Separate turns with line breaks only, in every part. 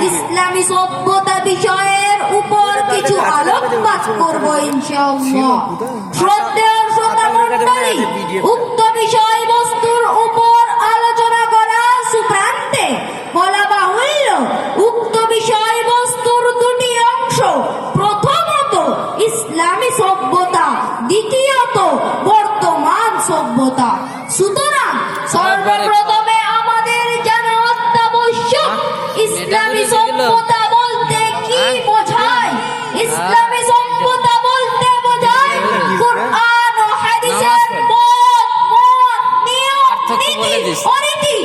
ইসলামী সভ্যতা বিষয়ের উপর কিছু আলোকপাত করব ইনশাআল্লাহ। শ্রদ্ধেয় শ্রোতা মণ্ডলী, উক্ত বিষয়বস্তুর উপর আলোচনা করা সুপ্রান্তে বলা বাহুল্য, উক্ত বিষয়বস্তুর দুটি অংশ, প্রথমত ইসলামী সভ্যতা, দ্বিতীয়ত বর্তমান সভ্যতা। সুতরাং সর্বপ্রথমে আমাদের জানা অত্যাবশ্যক ইসলামী সভ্যতা বলতে কি বোঝায়। ইসলামী সভ্যতা বলতে বোঝায় কুরআন ও হাদিসের নিয়ম, নীতি, অরীতি।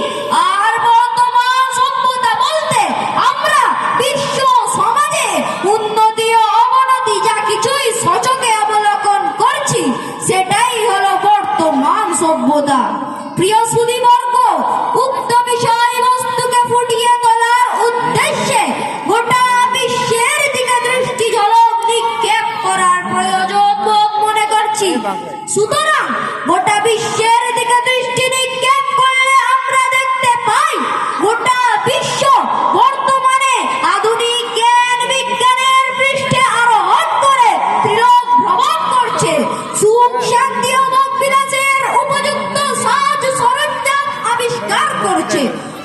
আর বর্তমান সভ্যতা বলতে আমরা বিশ্ব সমাজে উন্নতি ও অবনতি যা কিছুই সচকে অবলোকন করছি, সেটাই হলো বর্তমান সভ্যতা। প্রিয় সুধীবর্গ, উক্ত বিষয়বস্তুকে ফুটিয়ে তোলার উদ্দেশ্যে গোটা বিশ্বের দিকে দৃষ্টি ঝলক নিক্ষেপ করার প্রয়োজন মনে করছি। সুতরাং গোটা বিশ্বের দিকে দৃষ্টি নিক্ষেপ করলে আমরা দেখতে পাই গোটা বিশ্ব বর্তমানে আধুনিক জ্ঞান বিজ্ঞানের পৃষ্ঠে আরোহণ করে ত্রিলোক ভ্রমণ করছে। সুখ, শান্তি ও বিলাসের উপযুক্ত সাজ সরঞ্জাম আবিষ্কার করছে।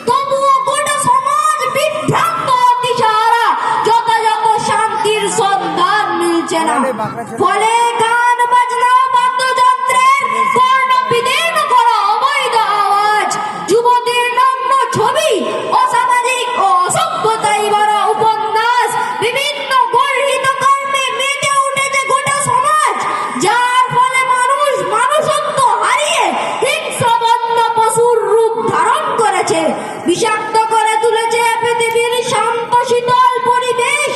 তবুও গোটা সমাজ বিভ্রান্ত, দিশাহারা, যথাযথ শান্তির সন্ধান মিলছে না। ফলে গান বাজনা, বাদ্যযন্ত্রের কর্ণবিদীর্ণ করা অবৈধ আওয়াজ, যুবতীর নগ্ন ছবি, অসামাজিক ও অসভ্যতাই ভরা উপন্যাস, বিভিন্ন গর্হিত কর্মে মেতে উঠেছে গোটা সমাজ, যার ফলে মানুষ মানুষত্ব হারিয়ে হিংস্রবন্য পশুর রূপ ধারণ করেছে, বিষাক্ত করে তুলেছে পৃথিবীর শান্ত শীতল পরিবেশ।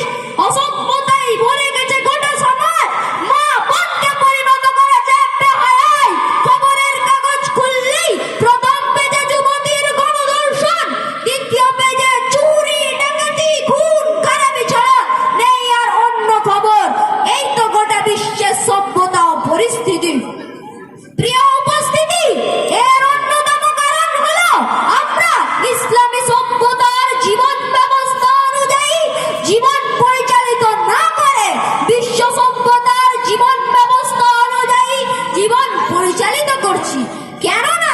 অসভ্যতাই ভরে গেছে গোটা সমাজ, মা বোনকে পরিণত করেছে বেহায়ায়। খবরের কাগজ খুললেই প্রথম পেজে যুবতীর গণধর্ষণ, দ্বিতীয় পেজে চুরি, ডাকাতি, খুন, খারাপি ছাড়া নেই আর অন্য খবর। এই তো গোটা বিশ্বের সভ্যতা ও পরিস্থিতি। প্রিয় উপস্থিতি, এর অন্যতম কারণ হলো আমরা ইসলামী সভ্যতার জীবন ব্যবস্থা অনুযায়ী জীবন পরিচালিত না করে বিশ্ব সভ্যতার জীবন ব্যবস্থা অনুযায়ী জীবন পরিচালিত করছি। কেননা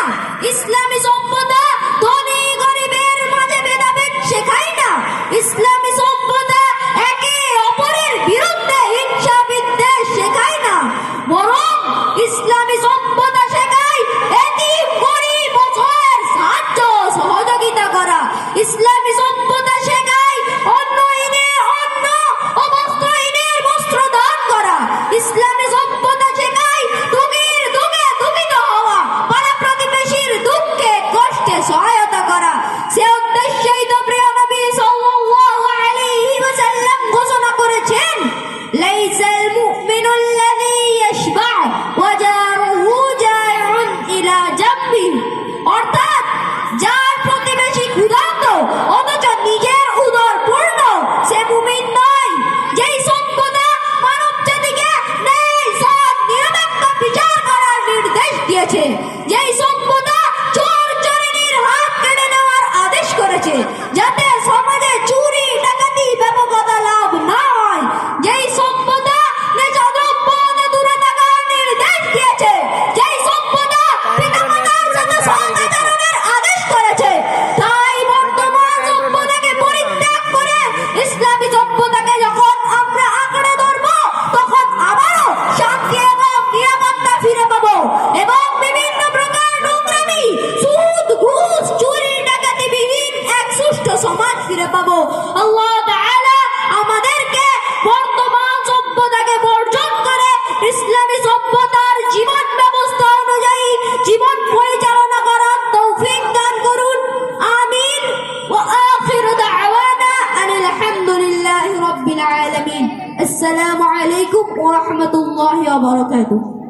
ইসলামী সভ্যতা ধনী গরিবের মাঝে ভেদাভেদ শেখায় না। ইসলামী সভ্যতা একে অপরের বিরুদ্ধে হিংসা বিদ্বেষ শেখায় না, বরং ইসলামী সভ্যতা শেখায় এতিম গরিব অসহায়ের সাহায্য সহযোগিতা করা। ইসলামী সভ্যতা শেখায় অন্নহীনের অন্ন ও বস্ত্রহীনের বস্ত্র দান করা। ইসলামী সভ্যতা শেখায় দুঃখীর দুঃখে দুঃখিত হওয়া, পাড়া প্রতিবেশীর দুঃখে কষ্টে সহায়তা করা। সে উদ্দেশ্যেই তো প্রিয় নবী সাল্লাল্লাহু আলাইহি ওয়াসাল্লাম ঘোষণা করেছেন, লাইসাল মুমিনুল্লাযী ইয়াশবা ওয়া জারুহু জাইউন ইলা জামবি, অর্থাৎ যার প্রতিবেশী ক্ষুধার্ত অথচ নিজের উদর পূর্ণ, সে মুমিন নয়। যেই সভ্যতা মানব জাতিকে ন্যায়, সৎ, নিরপেক্ষ বিচার করার নির্দেশ দিয়েছে, যেই সভ্যতা চোর চোরিনীর হাত কেটে নেওয়ার আদেশ করেছে যাতে সমাজে চুরি, ডাকাতি, ব্যাপকতা লাভ না হয়, যেই সভ্যতা নেশাদ্রব্য হতে দূরে থাকার নির্দেশ দিয়েছে, যেই সভ্যতা পিতামাতার সাথে সদাচরণের আদেশ করেছে, তাই বর্তমান সভ্যতাকে পরিত্যাগ করে ইসলামী সভ্যতাকে যখন আমরা আঁকড়ে ধরব, তখন আবারও শান্তি এবং নিরাপত্তা ফিরে পাবো এবং বিভিন্ন প্রকার নোংরামি, সুদ, ঘুষ, চুরি, ডাকাতি বিহীন এক সুষ্ঠু সমাজ ফিরে পাবো। আল্লাহ তাআলা আমাদেরকে বর্তমান সভ্যতাকে বর্জন করে ইসলামী সভ্যতার জীবন ব্যবস্থা অনুযায়ী জীবন পরিচালনা করার তৌফিক দান করুন। আমিন। ওয়া আখিরু দাওয়ানা আনিল হামদুলিল্লাহি রাব্বিল আলামিন। আসসালামু আলাইকুম ওয়া রাহমাতুল্লাহি ওয়া বারাকাতুহু।